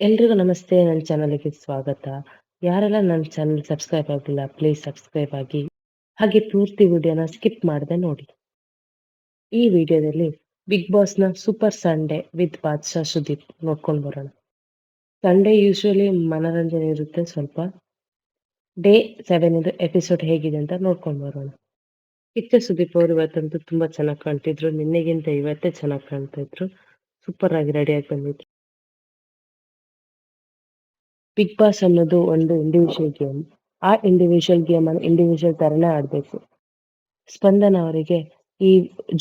ಎಲ್ರಿಗೂ ನಮಸ್ತೆ. ನನ್ನ ಚಾನಲ್‌ಗೆ ಸ್ವಾಗತ. ಯಾರೆಲ್ಲ ನನ್ನ ಚಾನಲ್ ಸಬ್ಸ್ಕ್ರೈಬ್ ಆಗಿಲ್ಲ, ಪ್ಲೀಸ್ ಸಬ್ಸ್ಕ್ರೈಬ್ ಆಗಿ. ಹಾಗೆ ಪೂರ್ತಿ ವಿಡಿಯೋನ ಸ್ಕಿಪ್ ಮಾಡದೆ ನೋಡಿ. ಈ ವಿಡಿಯೋದಲ್ಲಿ ಬಿಗ್ ಬಾಸ್‌ನ super Sunday with Badshah Sudeep ನೋಡ್ಕೊಂಡು ಬರೋಣ. ಸಂಡೇ ಯೂಶುವಲಿ ಮನರಂಜನೆ ಇರುತ್ತೆ ಸ್ವಲ್ಪ. ಡೇ 7 ಇದು ಎಪಿಸೋಡ್ ಹೇಗಿದೆ ಅಂತ ನೋಡ್ಕೊಂಡು ಬರೋಣ. ಕಿಚ್ಚ ಸುದೀಪ್ ಅವರು ಇವತ್ತಂತೂ ತುಂಬಾ ಚೆನ್ನಾಗಿ ಕಾಣ್ತಿದ್ರು. ನಿನ್ನೆಗಿಂತ ಇವತ್ತೇ ಚೆನ್ನಾಗಿ ಕಾಣ್ತಾ ಇದ್ರು. ಸೂಪರ್ ಆಗಿ ರೆಡಿಯಾಗಿ ಬಂದಿದ್ರು. ಬಿಗ್ ಬಾಸ್ ಅನ್ನೋದು ಒಂದು ಇಂಡಿವಿಜುವಲ್ ಗೇಮ್. ಆ ಇಂಡಿವಿಜುವಲ್ ಗೇಮನ್ನು ಇಂಡಿವಿಜುವಲ್ ಥರನೇ ಆಡಬೇಕು. ಸ್ಪಂದನ ಅವರಿಗೆ ಈ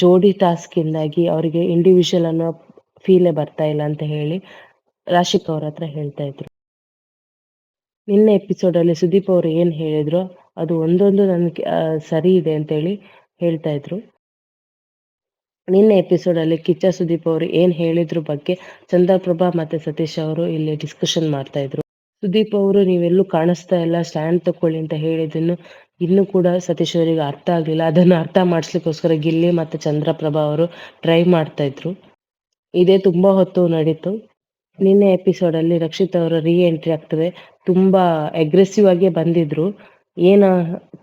ಜೋಡಿ ಟಾಸ್ಕಿಂದಾಗಿ ಅವರಿಗೆ ಇಂಡಿವಿಜುವಲ್ ಅನ್ನೋ ಫೀಲೇ ಬರ್ತಾ ಇಲ್ಲ ಅಂತ ಹೇಳಿ ರಾಶಿಕ್ ಅವ್ರ ಹತ್ರ ಹೇಳ್ತಾ ಇದ್ರು. ನಿನ್ನೆ ಎಪಿಸೋಡಲ್ಲಿ ಸುದೀಪ್ ಅವರು ಏನು ಹೇಳಿದ್ರೋ ಅದು ಒಂದೊಂದು ನನಗೆ ಸರಿ ಇದೆ ಅಂತೇಳಿ ಹೇಳ್ತಾ ಇದ್ರು. ನಿನ್ನೆ ಎಪಿಸೋಡಲ್ಲಿ ಕಿಚ್ಚ ಸುದೀಪ್ ಅವರು ಏನು ಹೇಳಿದ್ರ ಬಗ್ಗೆ ಚಂದ್ರಪ್ರಭಾ ಮತ್ತೆ ಸತೀಶ್ ಅವರು ಇಲ್ಲಿ ಡಿಸ್ಕಷನ್ ಮಾಡ್ತಾ ಇದ್ರು. ಸುದೀಪ್ ಅವರು ನೀವೆಲ್ಲೂ ಕಾಣಿಸ್ತಾ ಇಲ್ಲ, ಸ್ಟ್ಯಾಂಡ್ ತಕೊಳ್ಳಿ ಅಂತ ಹೇಳಿದ್ದನ್ನು ಇನ್ನೂ ಕೂಡ ಸತೀಶ್ ಅವರಿಗೆ ಅರ್ಥ ಆಗಲಿಲ್ಲ. ಅದನ್ನು ಅರ್ಥ ಮಾಡಿಸ್ಲಿಕ್ಕೋಸ್ಕರ ಗಿಲ್ಲಿ ಮತ್ತು ಚಂದ್ರಪ್ರಭಾ ಅವರು ಟ್ರೈ ಮಾಡ್ತಾ ಇದ್ರು. ಇದೇ ತುಂಬಾ ಹೊತ್ತು ನಡೀತು. ನಿನ್ನೆ ಎಪಿಸೋಡಲ್ಲಿ ರಕ್ಷಿತ್ ಅವರ ಎಂಟ್ರಿ ಆಗ್ತದೆ. ತುಂಬಾ ಅಗ್ರೆಸಿವ್ ಆಗಿ ಬಂದಿದ್ರು. ಏನ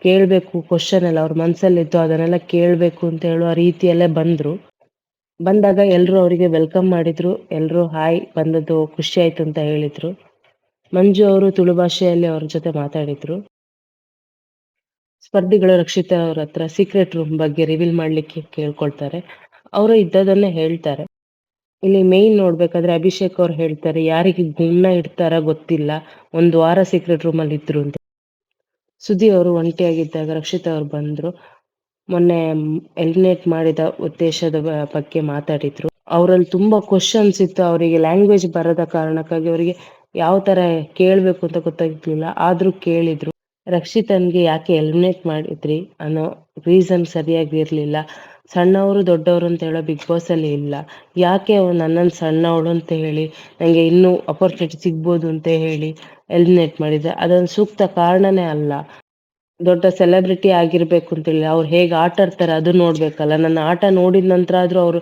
ಕೇಳಬೇಕು ಕ್ವಶನ್ ಎಲ್ಲ ಅವ್ರ ಮನಸ್ಸಲ್ಲಿತ್ತು ಅದನ್ನೆಲ್ಲ ಕೇಳಬೇಕು ಅಂತ ಹೇಳುವ ರೀತಿಯಲ್ಲೇ ಬಂದ್ರು. ಬಂದಾಗ ಎಲ್ಲರೂ ಅವರಿಗೆ ವೆಲ್ಕಮ್ ಮಾಡಿದ್ರು. ಎಲ್ಲರೂ ಹಾಯ್ ಬಂದದ್ದು ಖುಷಿ ಆಯ್ತು ಅಂತ ಹೇಳಿದ್ರು. ಮಂಜು ಅವರು ತುಳು ಭಾಷೆಯಲ್ಲಿ ಅವ್ರ ಜೊತೆ ಮಾತಾಡಿದ್ರು. ಸ್ಪರ್ಧಿಗಳು ರಕ್ಷಿತಾ ಅವ್ರ ಹತ್ರ ಸೀಕ್ರೆಟ್ ರೂಮ್ ಬಗ್ಗೆ ರಿವೀಲ್ ಮಾಡ್ಲಿಕ್ಕೆ ಕೇಳ್ಕೊಳ್ತಾರೆ. ಅವರು ಇದ್ದದನ್ನೇ ಹೇಳ್ತಾರೆ. ಇಲ್ಲಿ ಮೇಯ್ನ್ ನೋಡ್ಬೇಕಾದ್ರೆ ಅಭಿಷೇಕ್ ಅವ್ರು ಹೇಳ್ತಾರೆ ಯಾರಿಗೆ ಗುಣ ಇಡ್ತಾರ ಗೊತ್ತಿಲ್ಲ, 1 ವಾರ ಸೀಕ್ರೆಟ್ ರೂಮಲ್ಲಿ ಇದ್ರು ಅಂತ. ಸುದ್ದಿ ಅವರು ಒಂಟಿಯಾಗಿದ್ದಾಗ ರಕ್ಷಿತಾ ಅವ್ರು ಬಂದ್ರು. ಮೊನ್ನೆ ಎಲಿಮಿನೇಟ್ ಮಾಡಿದ ಉದ್ದೇಶದ ಬಗ್ಗೆ ಮಾತಾಡಿದ್ರು. ಅವರಲ್ಲಿ ತುಂಬಾ ಕ್ವಶನ್ಸ್ ಇತ್ತು. ಅವರಿಗೆ ಲ್ಯಾಂಗ್ವೇಜ್ ಬರದ ಕಾರಣಕ್ಕಾಗಿ ಅವರಿಗೆ ಯಾವ ತರ ಕೇಳಬೇಕು ಅಂತ ಗೊತ್ತಾಗ್ತಿಲ್ಲ. ಆದ್ರೂ ಕೇಳಿದ್ರು. ರಕ್ಷಿತನ್ಗೆ ಯಾಕೆ ಎಲಿಮಿನೇಟ್ ಮಾಡಿದ್ರಿ ಅನ್ನೋ ರೀಸನ್ ಸರಿಯಾಗಿ ಇರಲಿಲ್ಲ. ಸಣ್ಣವರು ದೊಡ್ಡವರು ಅಂತ ಹೇಳೋ ಬಿಗ್ ಬಾಸ್ ಅಲ್ಲಿ ಇಲ್ಲ. ಯಾಕೆ ಅವ್ರು ನನ್ನನ್ನು ಸಣ್ಣವಳು ಅಂತ ಹೇಳಿ ನನಗೆ ಇನ್ನೂ ಅಪರ್ಚುನಿಟಿ ಸಿಗ್ಬೋದು ಅಂತ ಹೇಳಿ ಎಲಿಮಿನೇಟ್ ಮಾಡಿದ್ರೆ ಅದೊಂದು ಸೂಕ್ತ ಕಾರಣನೇ ಅಲ್ಲ. ದೊಡ್ಡ ಸೆಲೆಬ್ರಿಟಿ ಆಗಿರ್ಬೇಕು ಅಂತೇಳಿ ಅವ್ರು ಹೇಗೆ ಆಟ ಆಡ್ತಾರೆ ಅದು ನೋಡ್ಬೇಕಲ್ಲ. ನನ್ನ ಆಟ ನೋಡಿದ ನಂತರ ಆದ್ರೂ ಅವರು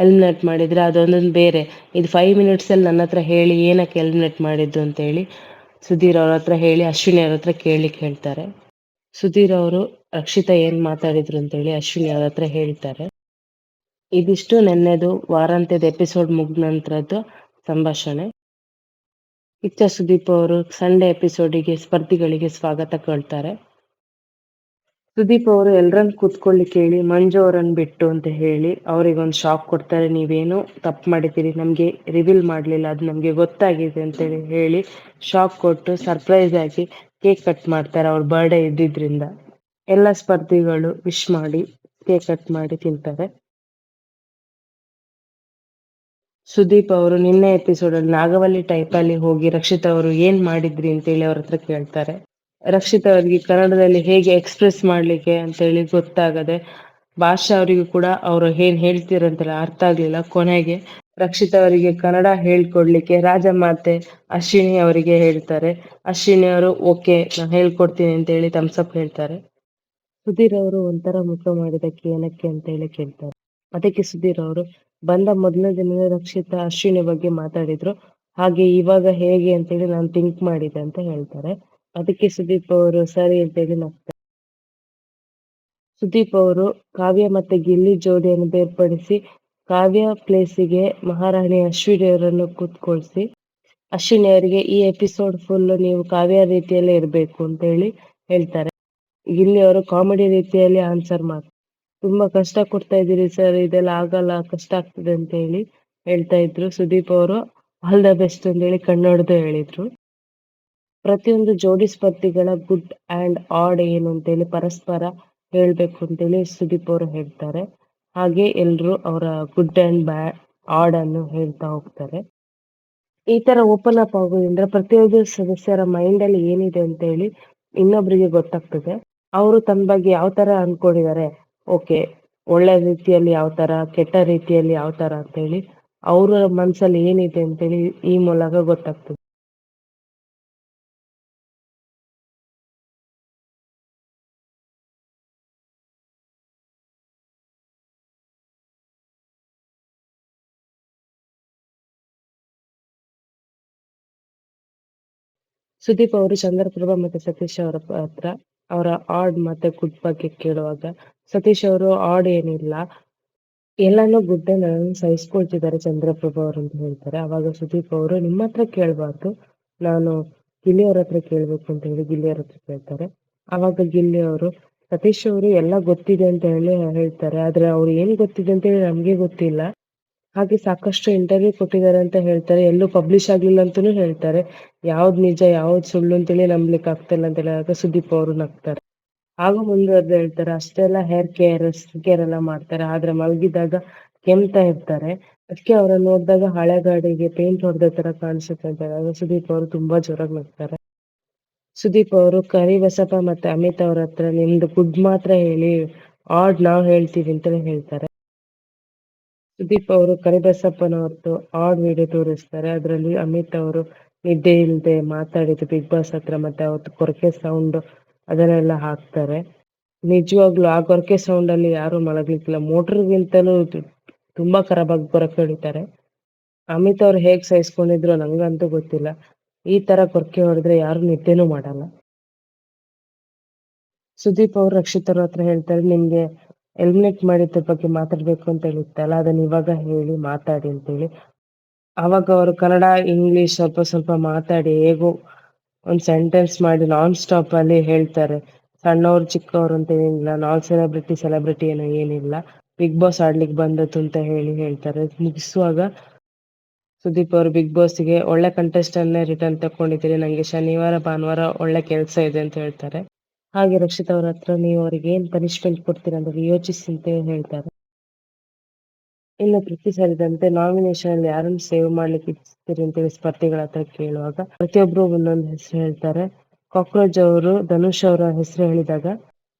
ಎಲಿಮಿನೇಟ್ ಮಾಡಿದ್ರೆ ಅದೊಂದೊಂದು ಬೇರೆ. ಇದು 5 ಮಿನಿಟ್ಸಲ್ಲಿ ನನ್ನ ಹತ್ರ ಹೇಳಿ ಏನಕ್ಕೆ ಎಲಿಮಿನೇಟ್ ಮಾಡಿದ್ದು ಅಂತೇಳಿ ಸುಧೀರ್ ಅವ್ರ ಹತ್ರ ಹೇಳಿ ಅಶ್ವಿನಿ ಅವ್ರ ಹತ್ರ ಕೇಳಲಿಕ್ಕೆ ಹೇಳ್ತಾರೆ. ಸುಧೀರ್ ಅವರು ರಕ್ಷಿತಾ ಏನು ಮಾತಾಡಿದ್ರು ಅಂತೇಳಿ ಅಶ್ವಿನಿ ಅವ್ರ ಹತ್ರ ಹೇಳ್ತಾರೆ. ಇದಿಷ್ಟು ನೆನ್ನೆದು ವಾರಾಂತ್ಯದ ಎಪಿಸೋಡ್ ಮುಗಿದ ನಂತರದ್ದು ಸಂಭಾಷಣೆ. ಕಿಚ್ಚ ಸುದೀಪ್ ಅವರು ಸಂಡೇ ಎಪಿಸೋಡಿಗೆ ಸ್ಪರ್ಧಿಗಳಿಗೆ ಸ್ವಾಗತ ಕೊಡ್ತಾರೆ. ಸುದೀಪ್ ಅವರು ಎಲ್ಲರನ್ನು ಕೂತ್ಕೊಳ್ಳಿಕ್ಕೆ ಹೇಳಿ ಮಂಜು ಅವರನ್ನು ಬಿಟ್ಟು ಅಂತ ಹೇಳಿ ಅವರಿಗೊಂದು ಶಾಕ್ ಕೊಡ್ತಾರೆ. ನೀವೇನು ತಪ್ಪು ಮಾಡಿದ್ದೀರಿ, ನಮಗೆ ರಿವೀಲ್ ಮಾಡಲಿಲ್ಲ, ಅದು ನಮಗೆ ಗೊತ್ತಾಗಿದೆ ಅಂತೇಳಿ ಹೇಳಿ ಶಾಕ್ ಕೊಟ್ಟು ಸರ್ಪ್ರೈಸ್ ಆಗಿ ಕೇಕ್ ಕಟ್ ಮಾಡ್ತಾರೆ ಅವ್ರ ಬರ್ಡೇ ಇದ್ದಿದ್ರಿಂದ. ಎಲ್ಲ ಸ್ಪರ್ಧಿಗಳು ವಿಶ್ ಮಾಡಿ ಕೇಕ್ ಕಟ್ ಮಾಡಿ ತಿಂತಾರೆ. ಸುದೀಪ್ ಅವರು ನಿನ್ನೆ ಎಪಿಸೋಡಲ್ಲಿ ನಾಗವಲ್ಲಿ ಟೈಪಲ್ಲಿ ಹೋಗಿ ರಕ್ಷಿತ್ ಅವರು ಏನು ಮಾಡಿದ್ರಿ ಅಂತೇಳಿ ಅವ್ರ ಹತ್ರ ಕೇಳ್ತಾರೆ. ರಕ್ಷಿತ್ ಅವರಿಗೆ ಕನ್ನಡದಲ್ಲಿ ಹೇಗೆ ಎಕ್ಸ್‌ಪ್ರೆಸ್ ಮಾಡ್ಲಿಕ್ಕೆ ಅಂತೇಳಿ ಗೊತ್ತಾಗದೆ ಭಾಷಾ ಅವರಿಗೂ ಕೂಡ ಅವರು ಏನ್ ಹೇಳ್ತಿರಂತೆಲ್ಲ ಅರ್ಥ ಆಗ್ಲಿಲ್ಲ. ಕೊನೆಗೆ ರಕ್ಷಿತ್ ಅವರಿಗೆ ಕನ್ನಡ ಹೇಳ್ಕೊಡ್ಲಿಕ್ಕೆ ರಾಜಮಾತೆ ಅಶ್ವಿನಿ ಅವರಿಗೆ ಹೇಳ್ತಾರೆ. ಅಶ್ವಿನಿ ಅವರು ಓಕೆ ನಾನು ಹೇಳ್ಕೊಡ್ತೀನಿ ಅಂತೇಳಿ ಥಮ್ಸ್ ಅಪ್ ಹೇಳ್ತಾರೆ. ಸುಧೀರ್ ಅವರು ಒಂಥರ ಮುಖ ಮಾಡಿದಕ್ಕೆ ಏನಕ್ಕೆ ಅಂತೇಳಿ ಕೇಳ್ತಾರೆ. ಅದಕ್ಕೆ ಸುಧೀರ್ ಅವರು ಬಂದ ಮೊದಲನೇ ದಿನವೇ ರಕ್ಷಿತಾ ಅಶ್ವಿನಿ ಬಗ್ಗೆ ಮಾತಾಡಿದ್ರು. ಹಾಗೆ ಇವಾಗ ಹೇಗೆ ಅಂತೇಳಿ ನಾನು ಥಿಂಕ್ ಮಾಡಿದೆ ಅಂತ ಹೇಳ್ತಾರೆ. ಅದಕ್ಕೆ ಸುದೀಪ್ ಅವರು ಸರಿ ಅಂತೇಳಿ ನಗ್ತಾರೆ. ಸುದೀಪ್ ಅವರು ಕಾವ್ಯ ಮತ್ತೆ ಗಿಲ್ಲಿ ಜೋಡಿಯನ್ನು ಬೇರ್ಪಡಿಸಿ ಕಾವ್ಯ ಪ್ಲೇಸಿಗೆ ಮಹಾರಾಣಿ ಅಶ್ವಿನಿ ಅವರನ್ನು ಕೂತ್ಕೊಳ್ಸಿ ಅಶ್ವಿನಿ ಅವರಿಗೆ ಈ ಎಪಿಸೋಡ್ ಫುಲ್ ನೀವು ಕಾವ್ಯ ರೀತಿಯಲ್ಲೇ ಇರಬೇಕು ಅಂತ ಹೇಳಿ ಹೇಳ್ತಾರೆ. ಗಿಲ್ಲಿ ಅವರು ಕಾಮಿಡಿ ರೀತಿಯಲ್ಲಿ ಆನ್ಸರ್ ಮಾಡ್ತಾರೆ. ತುಂಬಾ ಕಷ್ಟ ಕೊಡ್ತಾ ಇದ್ದೀರಿ ಸರ್, ಇದೆಲ್ಲ ಆಗಲ್ಲ, ಕಷ್ಟ ಆಗ್ತದೆ ಅಂತ ಹೇಳಿ ಹೇಳ್ತಾ ಇದ್ರು. ಸುದೀಪ್ ಅವರು ಆಲ್ ದ ಬೆಸ್ಟ್ ಅಂತ ಹೇಳಿ ಕಣ್ಣೊಡೆದು ಹೇಳಿದ್ರು. ಪ್ರತಿಯೊಂದು ಜೋಡಿ ಸ್ಪರ್ಧಿಗಳ ಗುಡ್ ಆ್ಯಂಡ್ ಆಡ್ ಏನು ಅಂತೇಳಿ ಪರಸ್ಪರ ಹೇಳ್ಬೇಕು ಅಂತೇಳಿ ಸುದೀಪ್ ಅವರು ಹೇಳ್ತಾರೆ. ಹಾಗೆ ಎಲ್ರು ಅವರ ಗುಡ್ ಆ್ಯಂಡ್ ಆಡ್ ಅನ್ನು ಹೇಳ್ತಾ ಹೋಗ್ತಾರೆ. ಈ ತರ ಓಪನ್ ಅಪ್ ಆಗೋದ್ರಿಂದ ಪ್ರತಿಯೊಂದು ಸದಸ್ಯರ ಮೈಂಡ್ ಅಲ್ಲಿ ಏನಿದೆ ಅಂತ ಹೇಳಿ ಇನ್ನೊಬ್ರಿಗೆ ಗೊತ್ತಾಗ್ತದೆ. ಅವರು ತಮ್ಮ ಬಗ್ಗೆ ಯಾವ ತರ ಅನ್ಕೊಂಡಿದ್ದಾರೆ, ಓಕೆ ಒಳ್ಳೆ ರೀತಿಯಲ್ಲಿ ಯಾವ ತರ, ಕೆಟ್ಟ ರೀತಿಯಲ್ಲಿ ಯಾವ ತರ ಅಂತ ಹೇಳಿ ಅವರ ಮನಸ್ಸಲ್ಲಿ ಏನಿದೆ ಅಂತೇಳಿ ಈ ಮೂಲಕ ಗೊತ್ತಾಗ್ತದೆ. ಸುದೀಪ್ ಅವರು ಚಂದ್ರಪ್ರಭಾ ಮತ್ತೆ ಸತೀಶ್ ಅವರ ಹತ್ರ ಅವರ ಆಡ್ ಮತ್ತೆ ಗುಡ್ ಬಗ್ಗೆ ಕೇಳುವಾಗ ಸತೀಶ್ ಅವರು ಆಡ್ ಏನಿಲ್ಲ, ಎಲ್ಲಾನು ಗುಡ್ಡೆ ನಾನು ಸಹಿಸ್ಕೊಳ್ತಿದ್ದಾರೆ ಚಂದ್ರಪ್ರಭಾ ಅವರು ಅಂತ ಹೇಳ್ತಾರೆ. ಅವಾಗ ಸುದೀಪ್ ಅವರು ನಿಮ್ಮ ಹತ್ರ ಕೇಳ್ಬಾರ್ದು, ನಾನು ಗಿಲ್ಲಿ ಅವ್ರ ಹತ್ರ ಕೇಳ್ಬೇಕು ಅಂತ ಹೇಳಿ ಗಿಲ್ಲಿ ಅವ್ರ ಹತ್ರ ಕೇಳ್ತಾರೆ. ಅವಾಗ ಗಿಲ್ಲಿ ಅವರು ಸತೀಶ್ ಅವರು ಎಲ್ಲ ಗೊತ್ತಿದೆ ಅಂತ ಹೇಳಿ ಹೇಳ್ತಾರೆ, ಆದ್ರೆ ಅವ್ರು ಏನ್ ಗೊತ್ತಿದೆ ಅಂತ ಹೇಳಿ ನಮ್ಗೆ ಗೊತ್ತಿಲ್ಲ. ಹಾಗೆ ಸಾಕಷ್ಟು ಇಂಟರ್ವ್ಯೂ ಕೊಟ್ಟಿದ್ದಾರೆ ಅಂತ ಹೇಳ್ತಾರೆ, ಎಲ್ಲೂ ಪಬ್ಲಿಷ್ ಆಗ್ಲಿಲ್ಲ ಅಂತಾನೂ ಹೇಳ್ತಾರೆ. ಯಾವ್ದ್ ನಿಜ ಯಾವ್ದ್ ಸುಳ್ಳು ಅಂತೇಳಿ ನಂಬ್ಲಿಕ್ಕೆ ಆಗ್ತಿಲ್ಲ ಅಂತ ಹೇಳಿದಾಗ ಸುದೀಪ್ ಅವರು ನಗ್ತಾರೆ. ಹಾಗೂ ಮುಂದುವರೆದು ಹೇಳ್ತಾರೆ, ಅಷ್ಟೆಲ್ಲ ಹೇರ್ ಕೇರ್ ಸ್ಕಿನ್ ಕೇರ್ ಎಲ್ಲ ಮಾಡ್ತಾರೆ, ಆದ್ರೆ ಮಲಗಿದಾಗ ಕೆಮ್ತಾ ಇರ್ತಾರೆ. ಅದಕ್ಕೆ ಅವ್ರನ್ನ ನೋಡಿದಾಗ ಹಳೆ ಗಾಡಿಗೆ ಪೇಂಟ್ ಹೊಡೆದ ತರ ಕಾಣಿಸುತ್ತೆ ಅಂತ ಹೇಳಿದಾಗ ಸುದೀಪ್ ಅವರು ತುಂಬಾ ಜೋರಾಗಿ ನಗ್ತಾರೆ. ಸುದೀಪ್ ಅವರು ಕರಿಬಸಪ್ಪ ಮತ್ತೆ ಅಮಿತ್ ಅವ್ರ ಹತ್ರ ನಿಮ್ದು ಗುಡ್ ಮಾತ್ರ ಹೇಳಿ, ಆಡ್ ನಾವ್ ಹೇಳ್ತೀವಿ ಅಂತೇಳಿ ಹೇಳ್ತಾರೆ. ಸುದೀಪ್ ಅವರು ಕರಿಬಸಪ್ಪನವ್ರದ್ದು ಆಡ್ ವಿಡಿಯೋ ತೋರಿಸ್ತಾರೆ. ಅದರಲ್ಲಿ ಅಮಿತ್ ಅವರು ನಿದ್ದೆ ಇಲ್ಲದೆ ಮಾತಾಡಿದ್ದು ಬಿಗ್ ಬಾಸ್ ಹತ್ರ ಮತ್ತೆ ಅವತ್ತು ಕೊರಕೆ ಸೌಂಡ್ ಅದನ್ನೆಲ್ಲ ಹಾಕ್ತಾರೆ. ನಿಜವಾಗ್ಲೂ ಆ ಕೊರಕೆ ಸೌಂಡ್ ಅಲ್ಲಿ ಯಾರು ಮಲಗ್ಲಿಕ್ಕಿಲ್ಲ, ಮೋಟರ್ಗಿಂತಲೂ ತುಂಬಾ ಖರಾಬಾಗಿ ಕೊರಕೆ ಹೊಡಿತಾರೆ. ಅಮಿತ್ ಅವ್ರು ಹೇಗ್ ಸಹಿಸ್ಕೊಂಡಿದ್ರು ನಂಗಂತೂ ಗೊತ್ತಿಲ್ಲ. ಈ ತರ ಕೊರಕೆ ಹೊಡೆದ್ರೆ ಯಾರು ನಿದ್ದೆನೂ ಮಾಡಲ್ಲ. ಸುದೀಪ್ ಅವರು ರಕ್ಷಿತ್ ಅವ್ರ ಹತ್ರ ಹೇಳ್ತಾರೆ, ನಿಮ್ಗೆ ಎಲಿಮಿನೇಟ್ ಮಾಡಿದ್ರ ಬಗ್ಗೆ ಮಾತಾಡ್ಬೇಕು ಅಂತ ಹೇಳಿತ್ತಲ್ಲ, ಅದನ್ನ ಇವಾಗ ಹೇಳಿ ಮಾತಾಡಿ ಅಂತೇಳಿ. ಅವಾಗ ಅವರು ಕನ್ನಡ ಇಂಗ್ಲಿಷ್ ಸ್ವಲ್ಪ ಸ್ವಲ್ಪ ಮಾತಾಡಿ ಹೇಗೋ ಒಂದ್ ಸೆಂಟೆನ್ಸ್ ಮಾಡಿ ನಾನ್ ಸ್ಟಾಪ್ ಅಲ್ಲಿ ಹೇಳ್ತಾರೆ. ಸಣ್ಣವ್ರು ಚಿಕ್ಕವ್ರು ಅಂತ ಏನಿಲ್ಲ, ನಾನ್ ಸೆಲೆಬ್ರಿಟಿ ಏನೋ ಏನಿಲ್ಲ, ಬಿಗ್ ಬಾಸ್ ಆಡ್ಲಿಕ್ಕೆ ಬಂದದ್ದು ಅಂತ ಹೇಳಿ ಹೇಳ್ತಾರೆ. ಮುಗಿಸುವಾಗ ಸುದೀಪ್ ಅವರು ಬಿಗ್ ಬಾಸ್ಗೆ ಒಳ್ಳೆ ಕಂಟೆಸ್ಟೆಂಟ್ನೇ ರಿಟರ್ನ್ ತಕೊಂಡಿದ್ದೀರಿ, ನಂಗೆ ಶನಿವಾರ ಭಾನುವಾರ ಒಳ್ಳೆ ಕೆಲಸ ಇದೆ ಅಂತ ಹೇಳ್ತಾರೆ. ಹಾಗೆ ರಕ್ಷಿತ್ ಅವ್ರ ಹತ್ರ ನೀವು ಅವ್ರಿಗೆ ಏನ್ ಪನಿಷ್ಮೆಂಟ್ ಕೊಡ್ತೀರಾ ಅಂತ ಯೋಚಿಸಿ ಅಂತ ಹೇಳ್ತಾರೆ. ಇನ್ನು ತೃಪ್ತಿ ಸೇರಿದಂತೆ ನಾಮಿನೇಷನ್ ಅಲ್ಲಿ ಯಾರನ್ನು ಸೇವ್ ಮಾಡ್ಲಿಕ್ಕೆ ಇಚ್ಛಿಸ್ತೀರಿ ಅಂತೇಳಿ ಸ್ಪರ್ಧಿಗಳ ಹತ್ರ ಕೇಳುವಾಗ ಪ್ರತಿಯೊಬ್ರು ಒಂದೊಂದು ಹೆಸರು ಹೇಳ್ತಾರೆ. ಕಾಕ್ರೋಚ್ ಅವರು ಧನುಷ್ ಅವರ ಹೆಸರು ಹೇಳಿದಾಗ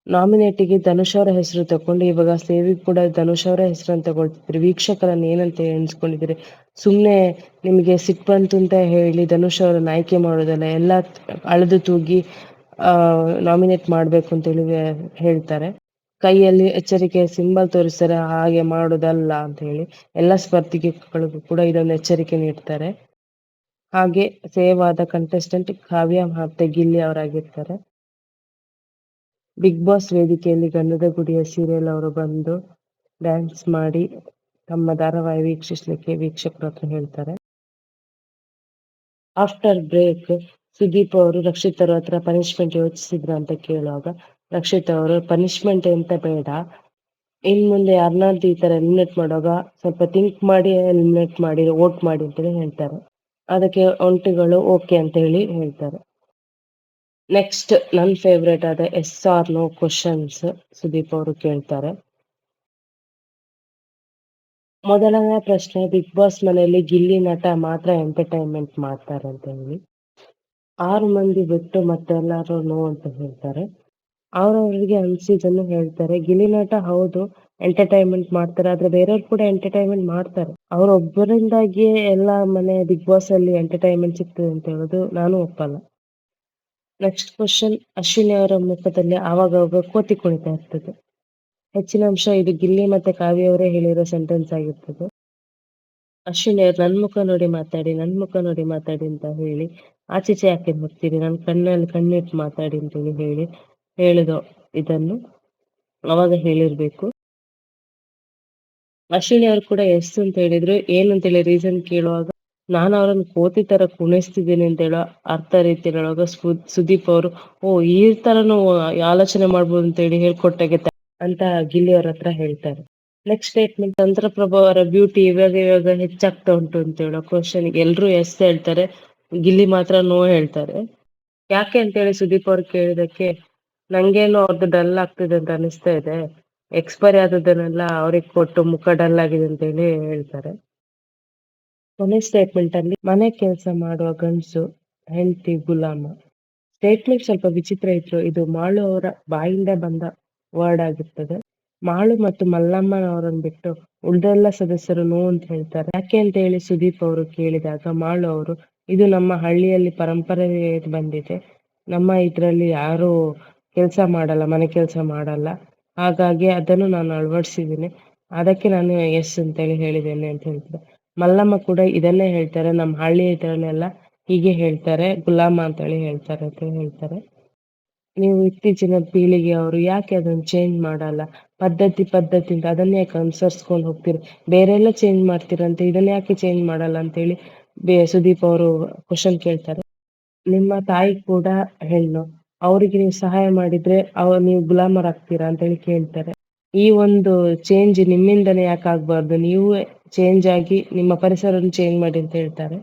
ನಾಮಿನೇಟಿಗೆ ಧನುಷ್ ಅವರ ಹೆಸರು ತಕೊಂಡು ಇವಾಗ ಸೇವಿಗೆ ಕೂಡ ಧನುಷ್ ಅವರ ಹೆಸರನ್ನು ತಗೊಳ್ತಿದ್ರಿ, ವೀಕ್ಷಕರನ್ನ ಏನಂತ ಎಣಿಸ್ಕೊಂಡಿದ್ದೀರಿ, ಸುಮ್ನೆ ನಿಮಗೆ ಸಿಟ್ಟು ಬಂತು ಅಂತ ಹೇಳಿ ಧನುಷ್ ಅವರನ್ನ ಆಯ್ಕೆ ಮಾಡೋದಲ್ಲ, ಎಲ್ಲ ಅಳೆದು ತೂಗಿ ನಾಮಿನೇಟ್ ಮಾಡ್ಬೇಕು ಅಂತೇಳಿ ಹೇಳ್ತಾರೆ. ಕೈಯಲ್ಲಿ ಎಚ್ಚರಿಕೆ ಸಿಂಬಲ್ ತೋರಿಸ್ತಾರೆ, ಹಾಗೆ ಮಾಡೋದಲ್ಲ ಅಂತ ಹೇಳಿ ಎಲ್ಲ ಸ್ಪರ್ಧಿಗಳಿಗೂ ಕೂಡ ಇದೊಂದು ಎಚ್ಚರಿಕೆ ನೀಡ್ತಾರೆ. ಹಾಗೆ ಸೇವ್ ಆದ ಕಂಟೆಸ್ಟೆಂಟ್ ಕಾವ್ಯ ಮತ್ತೆ ಗಿಲ್ಲಿ ಅವರಾಗಿರ್ತಾರೆ. ಬಿಗ್ ಬಾಸ್ ವೇದಿಕೆಯಲ್ಲಿ ಗಂಧದ ಗುಡಿಯ ಸೀರಿಯಲ್ ಅವರು ಬಂದು ಡ್ಯಾನ್ಸ್ ಮಾಡಿ ತಮ್ಮ ಧಾರಾವಾಹಿ ವೀಕ್ಷಿಸ್ಲಿಕ್ಕೆ ವೀಕ್ಷಕರ ಹತ್ರ ಹೇಳ್ತಾರೆ. ಆಫ್ಟರ್ ಬ್ರೇಕ್ ಸುದೀಪ್ ಅವರು ರಕ್ಷಿತ್ ಅವ್ರ ಹತ್ರ ಪನಿಷ್ಮೆಂಟ್ ಯೋಚಿಸಿದ್ರ ಅಂತ ಕೇಳುವಾಗ ರಕ್ಷಿತ್ ಅವರು ಪನಿಷ್ಮೆಂಟ್ ಅಂತ ಬೇಡ, ಇನ್ ಮುಂದೆ ಯಾರನ್ನಾದ್ರೂ ಈ ತರ ಎಲಿಮಿನೇಟ್ ಮಾಡುವಾಗ ಸ್ವಲ್ಪ ಥಿಂಕ್ ಮಾಡಿ ಎಲಿಮಿನೇಟ್ ಮಾಡಿ ವೋಟ್ ಮಾಡಿ ಅಂತೇಳಿ ಹೇಳ್ತಾರೆ. ಅದಕ್ಕೆ ಒಂಟಿಗಳು ಓಕೆ ಅಂತ ಹೇಳಿ ಹೇಳ್ತಾರೆ. ನೆಕ್ಸ್ಟ್ ನನ್ನ ಫೇವ್ರೇಟ್ ಆದ yes or no questions Sudeep ಅವರು ಕೇಳ್ತಾರೆ. ಮೊದಲನೇ ಪ್ರಶ್ನೆ, ಬಿಗ್ ಬಾಸ್ ಮನೆಯಲ್ಲಿ ಗಿಲ್ಲಿ ನಟ ಮಾತ್ರ ಎಂಟರ್ಟೈನ್ಮೆಂಟ್ ಮಾಡ್ತಾರೆ ಅಂತ ಹೇಳಿ. 6 ಮಂದಿ ಬಿಟ್ಟು ಮತ್ತೆಲ್ಲರೂ ನೋ ಅಂತ ಹೇಳ್ತಾರೆ. ಅವ್ರವ್ರಿಗೆ ಅನ್ಸಿದ್ದನ್ನು ಹೇಳ್ತಾರೆ. ಗಿಲ್ಲಿ ನಟ ಹೌದು ಎಂಟರ್ಟೈನ್ಮೆಂಟ್ ಮಾಡ್ತಾರೆ, ಆದ್ರೆ ಬೇರೆಯವ್ರು ಕೂಡ ಎಂಟರ್ಟೈನ್ಮೆಂಟ್ ಮಾಡ್ತಾರೆ. ಅವ್ರೊಬ್ಬರಿಂದಾಗಿಯೇ ಎಲ್ಲ ಮನೆ ಬಿಗ್ ಬಾಸ್ ಅಲ್ಲಿ ಎಂಟರ್ಟೈನ್ಮೆಂಟ್ ಸಿಗ್ತದೆ ಅಂತ ಹೇಳೋದು ನಾನು ಒಪ್ಪಲ್ಲ. ನೆಕ್ಸ್ಟ್ ಕ್ವಶನ್, ಅಶ್ವಿನಿ ಅವರ ಮುಖದಲ್ಲಿ ಆವಾಗವಾಗ ಕೋತಿ ಕುಣಿತ ಇರ್ತದೆ. ಹೆಚ್ಚಿನ ಅಂಶ ಇದು ಗಿಲ್ಲಿ ಮತ್ತೆ ಕಾವ್ಯ ಅವರೇ ಹೇಳಿರೋ ಸೆಂಟೆನ್ಸ್ ಆಗಿರ್ತದೆ. ಅಶ್ವಿನಿ ಅವ್ರು ನನ್ ಮುಖ ನೋಡಿ ಮಾತಾಡಿ, ನನ್ ಮುಖ ನೋಡಿ ಮಾತಾಡಿ ಅಂತ ಹೇಳಿ ಆಚೀಚೆ ಯಾಕೆ ನೋಡ್ತೀರಿ, ನನ್ನ ಕಣ್ಣಲ್ಲಿ ಕಣ್ಣಿಟ್ಟು ಮಾತಾಡಿ ಅಂತೇಳಿ ಹೇಳಿ ಹೇಳಿದ ಇದನ್ನು ಅವಾಗ ಹೇಳಿರ್ಬೇಕು. ಅಶ್ವಿನಿ ಅವ್ರು ಕೂಡ ಎಸ್ ಅಂತ ಹೇಳಿದ್ರು. ಏನಂತೇಳಿ ರೀಸನ್ ಕೇಳುವಾಗ ನಾನು ಅವ್ರನ್ನ ಕೋತಿ ತರ ಕುಣಿಸ್ತಿದ್ದೀನಿ ಅಂತ ಹೇಳೋ ಅರ್ಥ ರೀತಿ ಹೇಳುವಾಗ ಸುದೀಪ್ ಅವರು ಓ ಈ ತರನು ಆಲೋಚನೆ ಮಾಡ್ಬೋದು ಅಂತ ಹೇಳಿ ಹೇಳ್ಕೊಟ್ಟಾಗೆ ಅಂತ ಗಿಲ್ಲಿ ಅವ್ರ ಹತ್ರ ಹೇಳ್ತಾರೆ. ನೆಕ್ಸ್ಟ್ ಸ್ಟೇಟ್ಮೆಂಟ್, ಚಂದ್ರಪ್ರಭಾ ಅವರ ಬ್ಯೂಟಿ ಇವಾಗ ಹೆಚ್ಚಾಗ್ತಾ ಉಂಟು ಅಂತ ಹೇಳೋ ಕ್ವಶನ್ ಎಲ್ರು ಎಸ್ ಹೇಳ್ತಾರೆ, ಗಿಲ್ಲಿ ಮಾತ್ರ ನೋ ಹೇಳ್ತಾರೆ. ಯಾಕೆ ಅಂತೇಳಿ ಸುದೀಪ್ ಅವ್ರು ಕೇಳಿದಕ್ಕೆ ನಂಗೇನು ಅವ್ರದ್ದು ಡಲ್ ಆಗ್ತಿದೆ ಅಂತ ಅನಿಸ್ತಾ ಇದೆ, ಎಕ್ಸ್ಪೈರಿ ಆದದನ್ನೆಲ್ಲ ಅವ್ರಿಗೆ ಕೊಟ್ಟು ಮುಖ ಡಲ್ ಆಗಿದೆ ಅಂತ ಹೇಳಿ ಹೇಳ್ತಾರೆ. ಕೊನೆ ಸ್ಟೇಟ್ಮೆಂಟ್ ಅಲ್ಲಿ ಮನೆ ಕೆಲಸ ಮಾಡುವ ಗಂಡಸು ಹೆಂಡತಿ ಗುಲಾಮ. ಸ್ಟೇಟ್ಮೆಂಟ್ ಸ್ವಲ್ಪ ವಿಚಿತ್ರ ಇದ್ರು, ಇದು ಮಾಳು ಅವರ ಬಾಯಿಂದ ಬಂದ ವರ್ಡ್ ಆಗಿರ್ತದೆ. ಮಾಳು ಮತ್ತು ಮಲ್ಲಮ್ಮನವರನ್ನು ಬಿಟ್ಟು ಉಳಿದೆಲ್ಲ ಸದಸ್ಯರು ನೋ ಅಂತ ಹೇಳ್ತಾರೆ. ಯಾಕೆ ಅಂತ ಹೇಳಿ ಸುದೀಪ್ ಅವರು ಕೇಳಿದಾಗ ಮಾಳು ಅವರು ಇದು ನಮ್ಮ ಹಳ್ಳಿಯಲ್ಲಿ ಪರಂಪರೆ ಬಂದಿದೆ, ನಮ್ಮ ಇದ್ರಲ್ಲಿ ಯಾರು ಕೆಲಸ ಮಾಡಲ್ಲ, ಮನೆ ಕೆಲಸ ಮಾಡಲ್ಲ, ಹಾಗಾಗಿ ಅದನ್ನು ನಾನು ಅಳವಡಿಸಿದ್ದೀನಿ, ಅದಕ್ಕೆ ನಾನು ಎಸ್ ಅಂತೇಳಿ ಹೇಳಿದ್ದೇನೆ ಅಂತ ಹೇಳ್ತಾರೆ. ಮಲ್ಲಮ್ಮ ಕೂಡ ಇದನ್ನೇ ಹೇಳ್ತಾರೆ, ನಮ್ಮ ಹಳ್ಳಿ ಇದ್ರಲ್ಲೆಲ್ಲ ಹೀಗೆ ಹೇಳ್ತಾರೆ, ಗುಲಾಮ ಅಂತೇಳಿ ಹೇಳ್ತಾರೆ ಅಂತ ಹೇಳ್ತಾರೆ. ನೀವು ಇತ್ತೀಚಿನ ಪೀಳಿಗೆಯವರು ಯಾಕೆ ಅದನ್ನ ಚೇಂಜ್ ಮಾಡಲ್ಲ? ಪದ್ಧತಿಯಿಂದ ಅದನ್ನೇ ಯಾಕೆ ಅನುಸರಿಸ್ಕೊಂಡು ಹೋಗ್ತೀರಿ? ಬೇರೆಲ್ಲ ಚೇಂಜ್ ಮಾಡ್ತೀರಂತೆ, ಇದನ್ನ ಯಾಕೆ ಚೇಂಜ್ ಮಾಡಲ್ಲ ಅಂತೇಳಿ ಸುದೀಪ್ ಅವರು ಕ್ವಶನ್ ಕೇಳ್ತಾರೆ. ನಿಮ್ಮ ತಾಯಿ ಕೂಡ ಹೆಣ್ಣು. ಅವ್ರಿಗೆ ನೀವು ಸಹಾಯ ಮಾಡಿದ್ರೆ ನೀವು ಗುಲಾಮರಾಗ್ತೀರಾ ಅಂತೇಳಿ ಕೇಳ್ತಾರೆ. ಈ ಒಂದು ಚೇಂಜ್ ನಿಮ್ಮಿಂದನೇ ಯಾಕೆ ಆಗ್ಬಾರ್ದು? ನೀವು ಚೇಂಜ್ ಆಗಿ ನಿಮ್ಮ ಪರಿಸರವನ್ನು ಚೇಂಜ್ ಮಾಡಿ ಅಂತ ಹೇಳ್ತಾರೆ.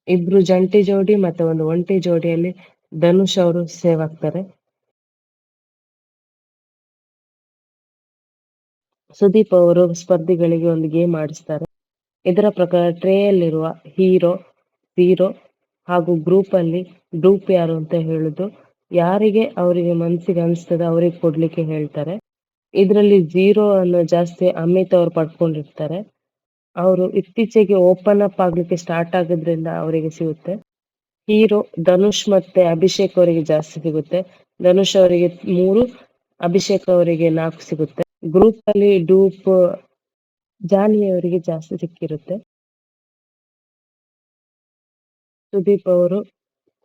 ಇಬ್ರು ಜಂಟಿ ಜೋಡಿ ಮತ್ತೆ ಒಂದು ಒಂಟಿ ಜೋಡಿಯಲ್ಲಿ ಧನುಷ್ ಅವರು ಸೇವ್ ಆಗ್ತಾರೆ. ಸುದೀಪ್ ಅವರು ಸ್ಪರ್ಧಿಗಳಿಗೆ ಒಂದು ಗೇಮ್ ಆಡಿಸ್ತಾರೆ. ಇದರ ಪ್ರಕಾರ ಟ್ರೇಯಲ್ಲಿರುವ ಹೀರೋ, ಝೀರೋ ಹಾಗೂ ಗ್ರೂಪ್ ಅಲ್ಲಿ ಡೂಪ್ ಯಾರು ಅಂತ ಹೇಳುದು ಯಾರಿಗೆ ಅವರಿಗೆ ಮನಸ್ಸಿಗೆ ಅನಿಸ್ತದೆ ಅವ್ರಿಗೆ ಕೊಡ್ಲಿಕ್ಕೆ ಹೇಳ್ತಾರೆ. ಇದರಲ್ಲಿ ಝೀರೋ ಅನ್ನು ಜಾಸ್ತಿ ಅಮಿತ್ ಅವ್ರು ಪಡ್ಕೊಂಡಿರ್ತಾರೆ. ಅವರು ಇತ್ತೀಚೆಗೆ ಓಪನ್ ಅಪ್ ಆಗ್ಲಿಕ್ಕೆ ಸ್ಟಾರ್ಟ್ ಆಗೋದ್ರಿಂದ ಅವರಿಗೆ ಸಿಗುತ್ತೆ. ಹೀರೋ ಧನುಷ್ ಮತ್ತೆ ಅಭಿಷೇಕ್ ಅವರಿಗೆ ಜಾಸ್ತಿ ಸಿಗುತ್ತೆ. ಧನುಷ್ ಅವರಿಗೆ 3, ಅಭಿಷೇಕ್ ಅವರಿಗೆ 4 ಸಿಗುತ್ತೆ. ಗ್ರೂಪ್ ಅಲ್ಲಿ ಡೂಪ್ ಜಾನಿ ಅವರಿಗೆ ಜಾಸ್ತಿ ಸಿಕ್ಕಿರುತ್ತೆ. ಸುದೀಪ್ ಅವರು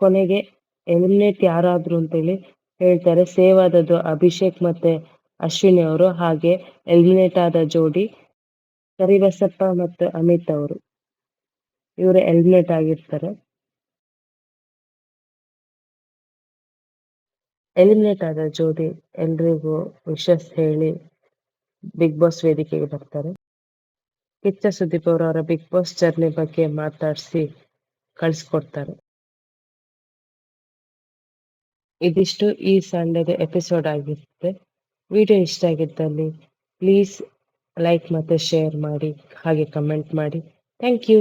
ಕೊನೆಗೆ ಎಲಿಮಿನೇಟ್ ಯಾರಾದ್ರು ಅಂತೇಳಿ ಹೇಳ್ತಾರೆ. ಸೇವ್ ಆದದ್ದು ಅಭಿಷೇಕ್ ಮತ್ತೆ ಅಶ್ವಿನಿ ಅವರು, ಹಾಗೆ ಎಲಿಮಿನೇಟ್ ಆದ ಜೋಡಿ ಕರಿಬಸಪ್ಪ ಮತ್ತು ಅಮಿತ್ ಅವರು, ಇವರು ಎಲಿಮಿನೇಟ್ ಆಗಿರ್ತಾರೆ. ಎಲಿಮಿನೇಟ್ ಆದ ಜೋಡಿ ಎಲ್ರಿಗೂ ವಿಶಸ್ ಹೇಳಿ ಬಿಗ್ ಬಾಸ್ ವೇದಿಕೆಗೆ ಬರ್ತಾರೆ. ಕಿಚ್ಚ ಸುದೀಪ್ ಅವರು ಅವರ ಬಿಗ್ ಬಾಸ್ ಜರ್ನಿ ಬಗ್ಗೆ ಮಾತಾಡಿಸಿ ಕಳಿಸ್ಕೊಡ್ತಾರೆ. ಇದಿಷ್ಟು ಈ ಸಂಡೇದ ಎಪಿಸೋಡ್ ಆಗಿರುತ್ತೆ. ವಿಡಿಯೋ ಇಷ್ಟ ಆಗಿದ್ದಲ್ಲಿ ಪ್ಲೀಸ್ ಲೈಕ್ ಮತ್ತೆ ಶೇರ್ ಮಾಡಿ, ಹಾಗೆ ಕಮೆಂಟ್ ಮಾಡಿ. Thank you.